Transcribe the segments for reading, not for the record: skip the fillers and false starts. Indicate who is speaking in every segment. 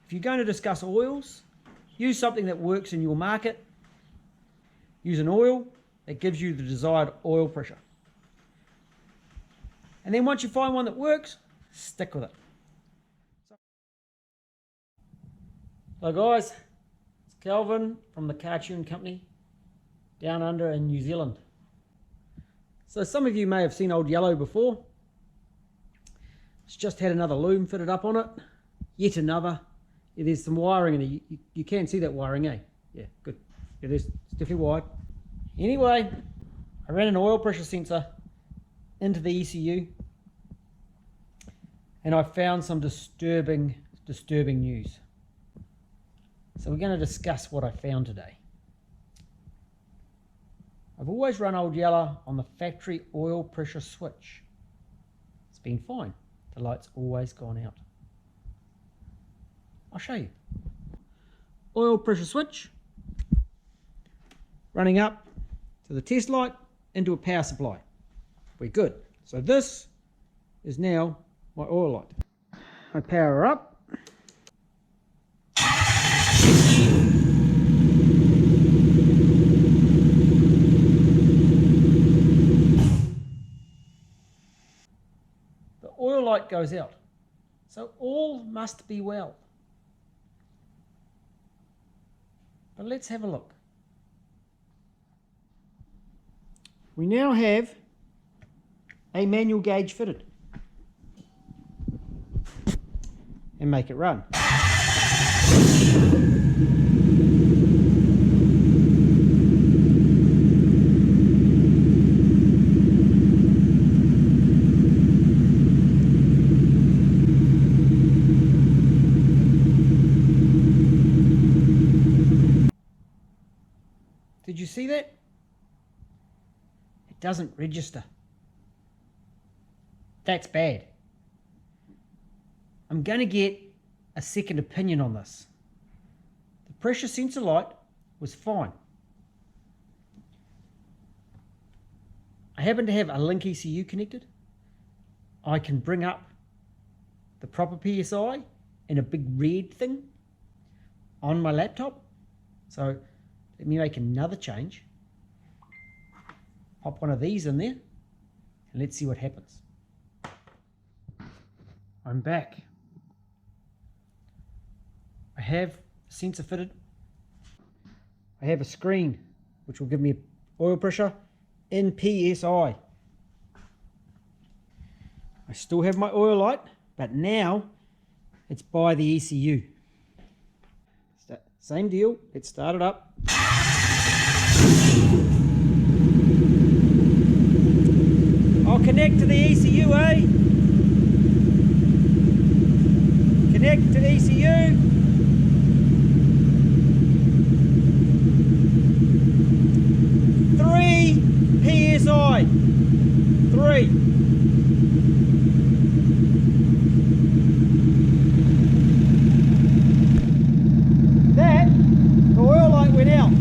Speaker 1: If you're going to discuss oils, use something that works in your market. Use an oil that gives you the desired oil pressure. And then once you find one that works, stick with it. So guys, it's Calvin from the Cartoon Company down under in New Zealand. So some of you may have seen Old Yellow before. It's just had another loom fitted up on it. Yet another. Yeah, there's some wiring in there. You can see that wiring, eh? Yeah, good. Yeah, it's definitely wired. Anyway, I ran an oil pressure sensor into the ECU and I found some disturbing news. So we're going to discuss what I found today. I've always run Old Yellow on the factory oil pressure switch. It's been fine. The light's always gone out. I'll show you. Oil pressure switch running up to the test light into a power supply. We're good. So this is now my oil light. I power her up. The oil light goes out. So all must be well. But let's have a look. We now have a manual gauge fitted and make it run. Did you see that? It doesn't register. That's bad. I'm going to get a second opinion on this. The pressure sensor light was fine. I happen to have a link ECU connected. I can bring up the proper PSI in a big red thing on my laptop. So let me make another change. Pop one of these in there and let's see what happens. I'm back. I have a sensor fitted. I have a screen which will give me oil pressure in PSI. I still have my oil light, but now it's by the ECU. Same deal, let's start it up. I'll connect to the ECU, eh? Connect to ECU. PSI. 3. The oil light went out.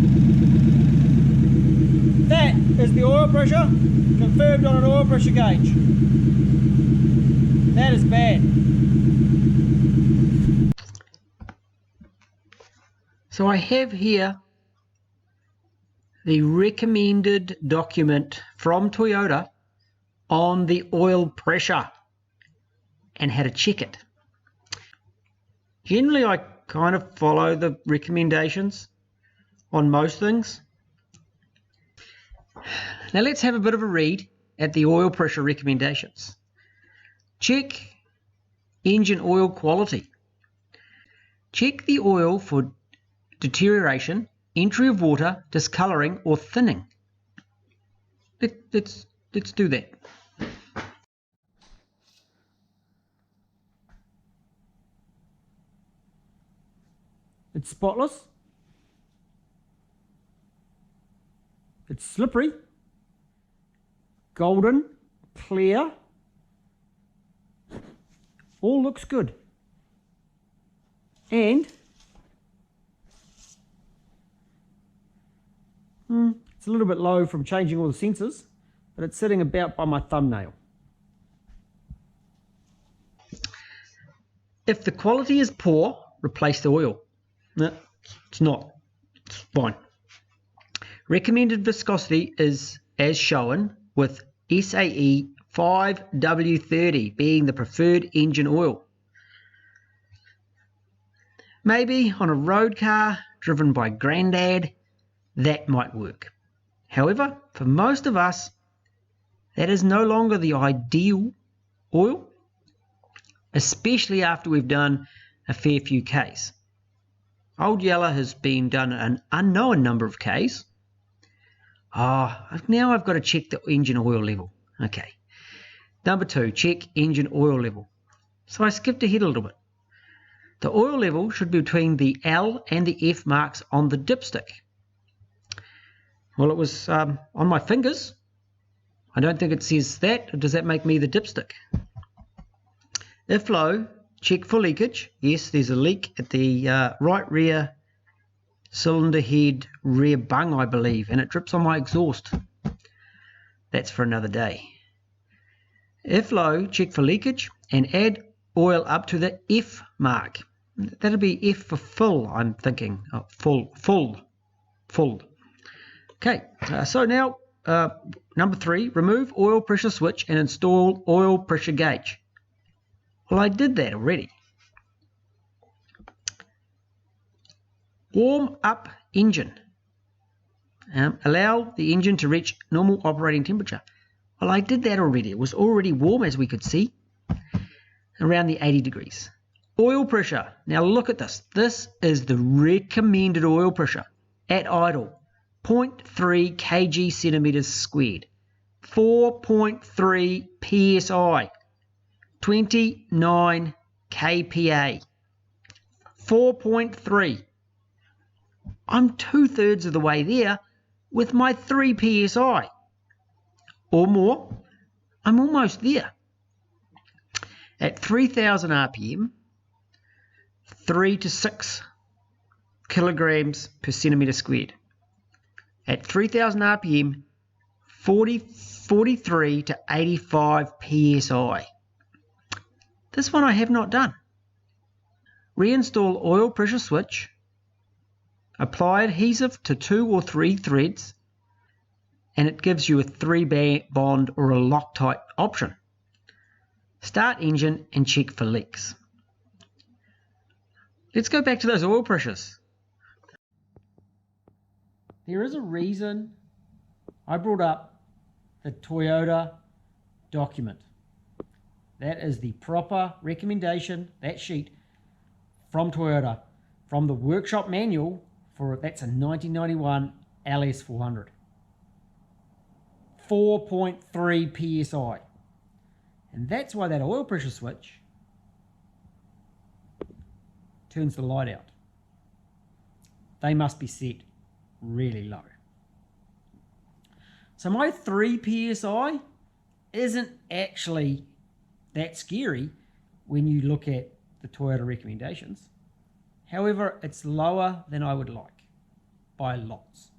Speaker 1: That is the oil pressure confirmed on an oil pressure gauge. That is bad. So I have here the recommended document from Toyota on the oil pressure and how to check it. Generally, I kind of follow the recommendations on most things. Now let's have a bit of a read at the oil pressure recommendations. Check engine oil quality. Check the oil for deterioration, entry of water, discoloring or thinning. Let's do that. It's spotless. It's slippery, golden, clear. All looks good. And it's a little bit low from changing all the sensors, but it's sitting about by my thumbnail. If the quality is poor replace the oil. No, it's not. It's fine. Recommended viscosity is as shown, with SAE 5W30 being the preferred engine oil. Maybe on a road car driven by Grandad, that might work. However, for most of us, that is no longer the ideal oil, especially after we've done a fair few Ks. Old Yeller has been done an unknown number of Ks. Now I've got to check the engine oil level. Okay. Number 2, check engine oil level. So I skipped ahead a little bit. The oil level should be between the L and the F marks on the dipstick. Well, it was on my fingers. I don't think it says that. Or does that make me the dipstick? If low, check for leakage. Yes, there's a leak at the right rear cylinder head rear bung, I believe, and it drips on my exhaust. That's for another day. If low, check for leakage and add oil up to the F mark. That'll be F for full, I'm thinking. Oh, full. Okay, so now number 3, remove oil pressure switch and install oil pressure gauge. Well, I did that already. Warm up engine. Allow the engine to reach normal operating temperature. Well, I did that already. It was already warm, as we could see, around the 80 degrees. Oil pressure. Now look at this. This is the recommended oil pressure at idle. 0.3 kg centimeters squared. 4.3 psi. 29 kPa. 4.3. I'm 2/3 of the way there with my 3 psi. Or more, I'm almost there. At 3000 RPM, 3 to 6 kilograms per centimeter squared. At 3000 RPM, 43 to 85 psi. This one I have not done. Reinstall oil pressure switch. Apply adhesive to 2 or 3 threads, and it gives you a 3-bond or a Loctite option. Start engine and check for leaks. Let's go back to those oil pressures. There is a reason I brought up the Toyota document. That is the proper recommendation, that sheet from Toyota, from the workshop manual for, that's a 1991 LS400. 4.3 psi. And that's why that oil pressure switch turns the light out. They must be set really low. So my 3 psi isn't actually that scary when you look at the Toyota recommendations. However, it's lower than I would like by lots.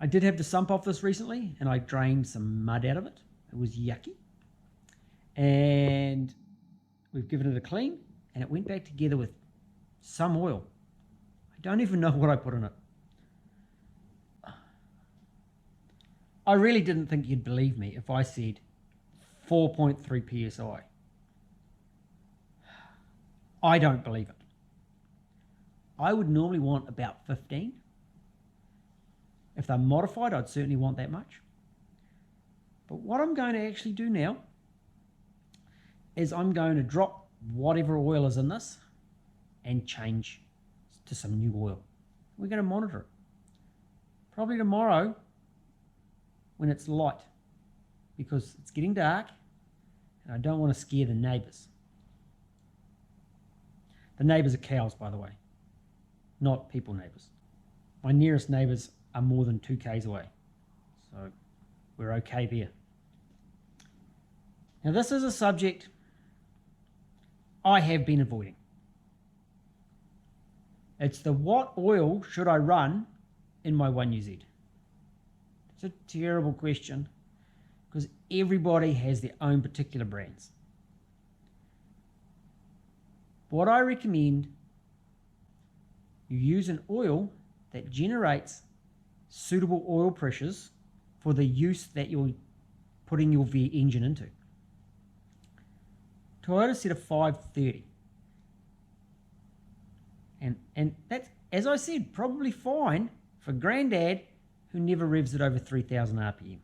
Speaker 1: I did have to sump off this recently and I drained some mud out of it. It was yucky. And we've given it a clean and it went back together with some oil. I don't even know what I put in it. I really didn't think you'd believe me if I said 4.3 psi. I don't believe it. I would normally want about 15. If they're modified, I'd certainly want that much. But what I'm going to actually do now is I'm going to drop whatever oil is in this and change to some new oil. We're going to monitor it. Probably tomorrow when it's light, because it's getting dark and I don't want to scare the neighbours. The neighbours are cows, by the way, not people neighbours. My nearest neighbours are more than 2 k's away, so we're okay there. Now this is a subject I have been avoiding. It's the what oil should I run in my 1UZ? It's a terrible question because everybody has their own particular brands. what I recommend, you use an oil that generates suitable oil pressures for the use that you're putting your engine into. Toyota set a 530. And that's, as I said, probably fine for granddad who never revs it over 3,000 RPM.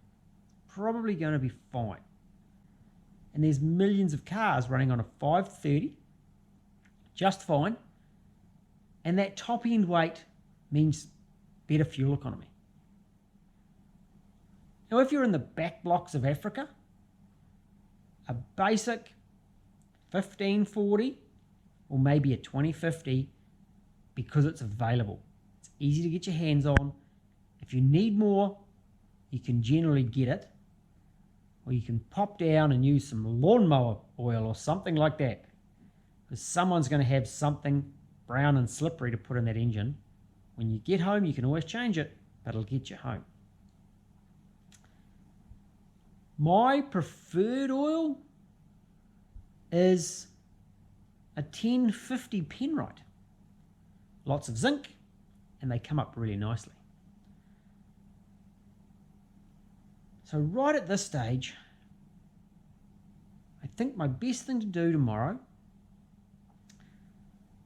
Speaker 1: Probably going to be fine. And there's millions of cars running on a 530, just fine. And that top end weight means better fuel economy. Now, if you're in the back blocks of Africa, a basic 1540 or maybe a 2050, because it's available. It's easy to get your hands on. If you need more, you can generally get it. Or you can pop down and use some lawnmower oil or something like that. Because someone's going to have something brown and slippery to put in that engine. When you get home, you can always change it, but it'll get you home. My preferred oil is a 1050 Penrite. Lots of zinc, and they come up really nicely. So right at this stage, I think my best thing to do tomorrow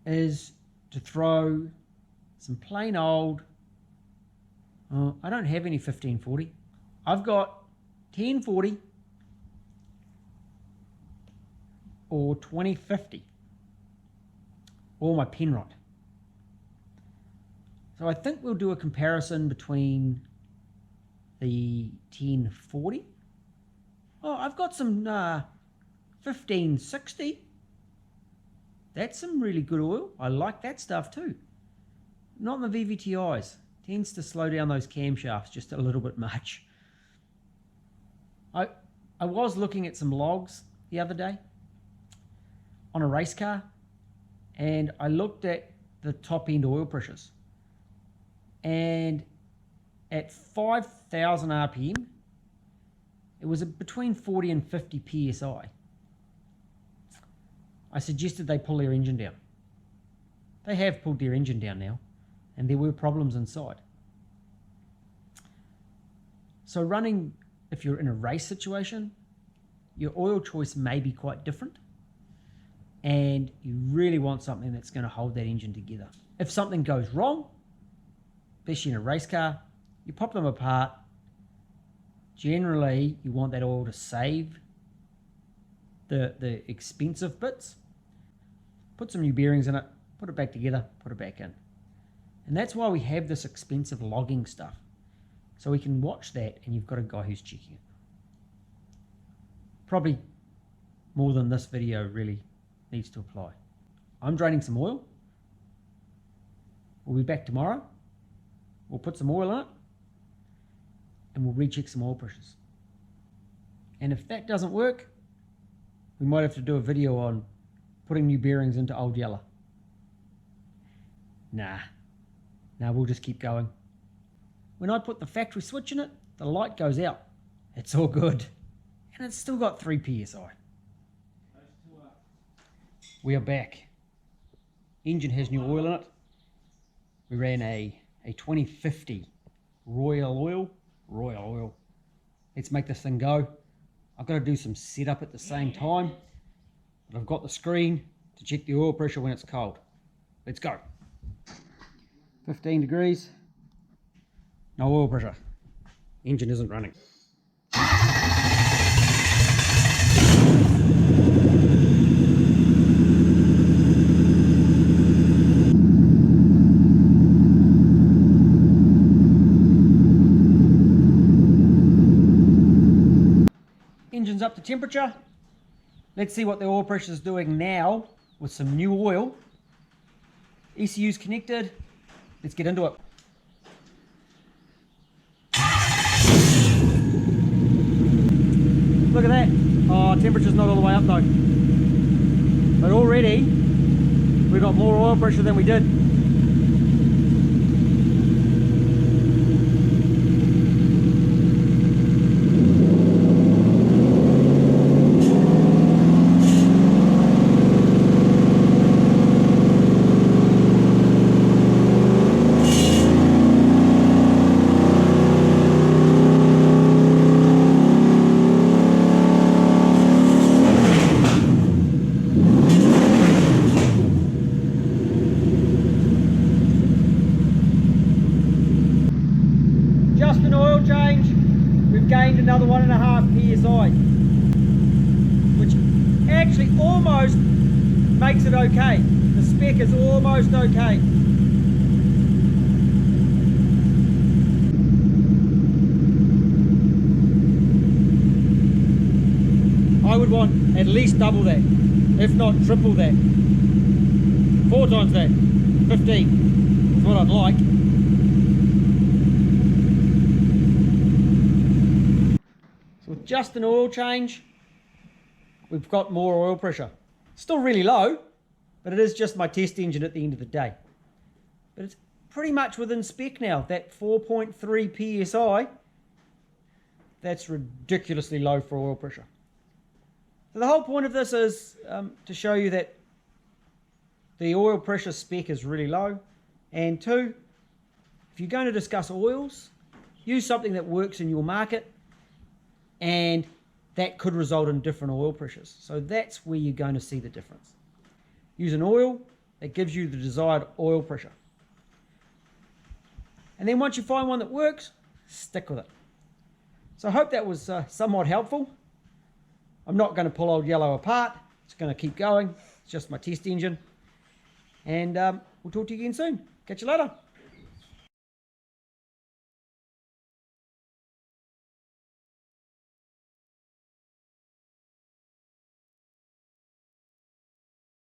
Speaker 1: is to throw some plain old, I don't have any 1540. I've got 1040 or 2050, or my Penrite. So I think we'll do a comparison between the 1040. Oh, I've got some 1560. That's some really good oil. I like that stuff too. Not in the VVTIs. Tends to slow down those camshafts just a little bit much. I was looking at some logs the other day on a race car, and I looked at the top end oil pressures. And at 5,000 RPM, it was between 40 and 50 PSI. I suggested they pull their engine down. They have pulled their engine down now, and there were problems inside. So running, if you're in a race situation, your oil choice may be quite different, and you really want something that's going to hold that engine together. If something goes wrong, especially in a race car, you pop them apart. Generally, you want that oil to save the expensive bits. Put some new bearings in it, put it back together, put it back in. And that's why we have this expensive logging stuff. So we can watch that, and you've got a guy who's checking it. Probably more than this video really needs to apply. I'm draining some oil. We'll be back tomorrow. We'll put some oil in it, and we'll recheck some oil pressures. And if that doesn't work, we might have to do a video on putting new bearings into old yellow. Nah, we'll just keep going. When I put the factory switch in it, the light goes out. It's all good. And it's still got 3 PSI. We are back. Engine has new oil in it. We ran a 2050 Royal Oil. Let's make this thing go. I've got to do some setup at the same time, but I've got the screen to check the oil pressure when it's cold. Let's go. 15 degrees, no oil pressure. Engine isn't running. Engine's up to temperature. Let's see what the oil pressure is doing now with some new oil. ECU's connected. Let's get into it. Look at that. Oh, temperature's not all the way up though. But already we've got more oil pressure than we did. 1.5 psi, which actually almost makes it okay. The spec is almost okay. I would want at least double that, if not triple that. 4 times that, 15 is what I'd like. So with just an oil change, we've got more oil pressure. Still really low, but it is just my test engine at the end of the day. But it's pretty much within spec now, that 4.3 psi. That's ridiculously low for oil pressure. So the whole point of this is to show you that the oil pressure spec is really low. And 2, if you're going to discuss oils, use something that works in your market, and that could result in different oil pressures. So that's where you're going to see the difference. Use an oil that gives you the desired oil pressure. And then once you find one that works, stick with it. So I hope that was somewhat helpful. I'm not going to pull old yellow apart. It's going to keep going. It's just my test engine. And we'll talk to you again soon. Catch you later.